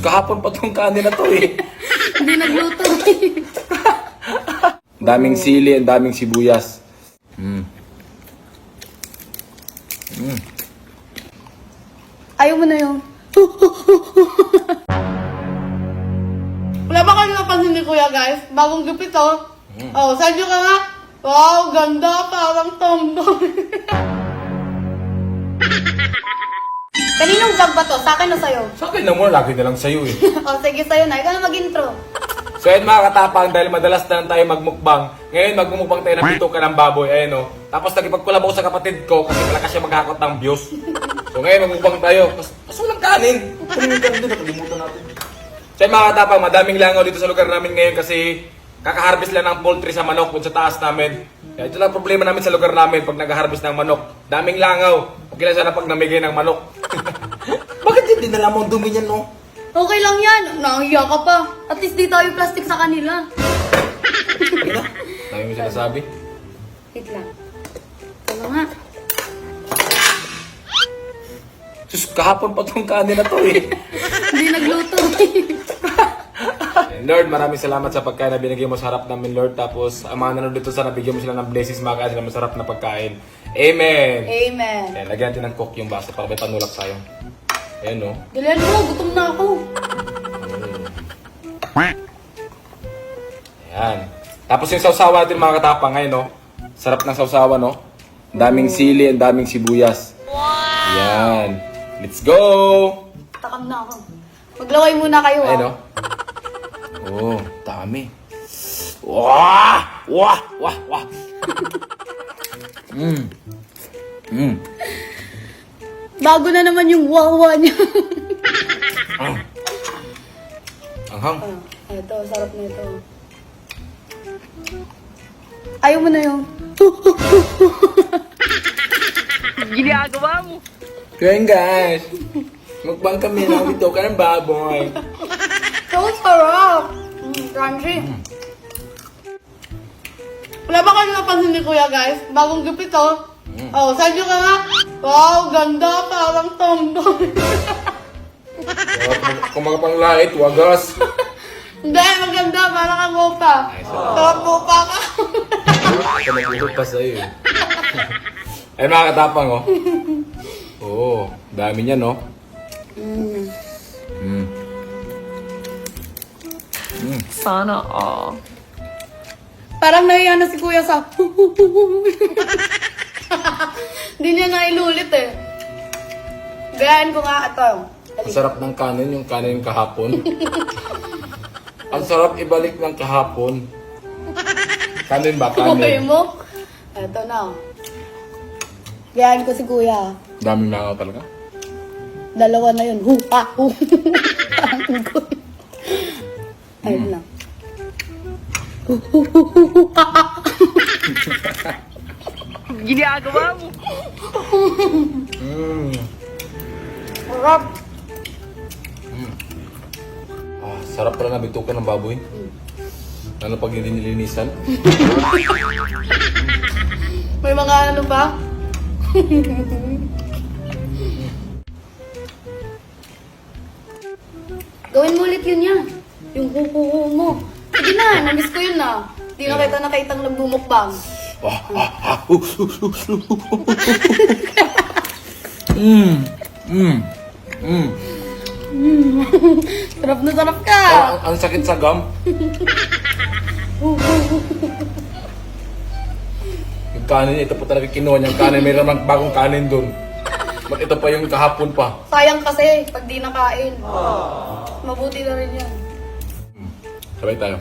kahapon pa tong kanin na to eh. Hindi nagluto. Daming sili, ang daming sibuyas. Ayaw mo na yung... Wala ba kayo napansin ni Kuya, guys? Bagong gupit, oh. Oh, saan nyo ka nga? Wow, ganda. Parang tomboy. Kaninong vlog ba to? Sa akin o sa'yo? Sa akin naman, lagi na lang sa'yo eh. Oh, sige sa'yo na. Ikaw na mag-intro. So ayun mga katapang, dahil madalas na lang tayo magmukbang. Ngayon magmumukbang tayo ng bituka ng baboy, ayun o. Tapos nagipagkulab ako sa kapatid ko kasi malakas siya maghakot ng views. So ngayon magmukbang tayo. Mas walang kanin. Ano yung kanin dito? Nakalimutan natin. So ayun mga katapang, madaming langaw dito sa lugar namin ngayon kasi kaka-harvest lang ng poultry sa manok dun sa taas namin. Kaya ito lang problema namin sa lugar namin pag nag-harvest ng manok. Daming langaw. Okay lang sana pag namigay ng manok. Bakit hindi nila mo ang dumi niyan, no? Okay lang yan. Nahiya ka pa. At least di tayo plastic sa kanila. Ano? Dami mo sinasabi. Wait lang. Ito nga. Sus, kahapon pa tong kanin na to eh. Hindi nagluto. Lord, maraming salamat sa pagkain na binigay mo sa harap namin, Lord. Tapos, ang mga nanonood dito sana, bigyan mo sila ng blessings, makain sila masarap na pagkain. Amen! Amen. Ayan, lagyan natin ng coke yung baso para may panulak sa'yo. Ayan, no? Dalian mo, gutom na ako. Ayan. Tapos yung sausawa natin mga katapang ngayon, no? Sarap ng sausawa, no? Ang daming sili, ang daming sibuyas. Wow! Ayan. Let's go! Takam na ako. Maglaway muna kayo, Ayan, no? Oh, dami. Wah! Wah! Wah! Wah! Bago na naman yung wawa niya. Anghang. Ito, sarap na ito. Ayaw mo na yung... Ginagawa mo. Kaya guys, mukbang kami ng bituka ng baboy. So sarap. Crunchy. Wala ba kayo napansin ni Kuya, guys? Bagong gupit, oh. Oh, saan nyo ka nga? Wow, ganda. Parang tomboy. Kung magpanglait, wagas. Hindi, maganda. Parang kang mopa. Ay, sarap. Sarap mopa ka. Ito nag-uhod pa sa'yo eh. Ay mga katapang, oh. Oo, dami niya, no? Sana all. Parang nahiya na si Kuya sa... Hindi niya na ilulit eh. Gayaan ko nga ito. Ang sarap ng kanin, yung kanin kahapon. Ang sarap ibalik ng kahapon. Kanin ba? Okay Kanin. mo? Ito na. Gayaan ko si Kuya. Daming langaw talaga. Dalawa na yun. Hupa! Ayun lang. Ginagawa mo. Sarap. Ah, sarap pala na bituka ng baboy. Ano pag hindi nilinisan? May mga ano pa? Gawin mo ulit yun yan. Yung kukuho mo. Sige na, namiss ko yun na. Di na kita nakitang nagbumukbang. Sarap na sarap ka. Ang sakit sa gum. Yung kanin, ito po talaga kinuha niyang kanin. Mayroon ng bagong kanin dun. Ba't ito pa yung kahapon pa? Sayang kasi pag di nakain. Mabuti na rin yan. Sabay tayo.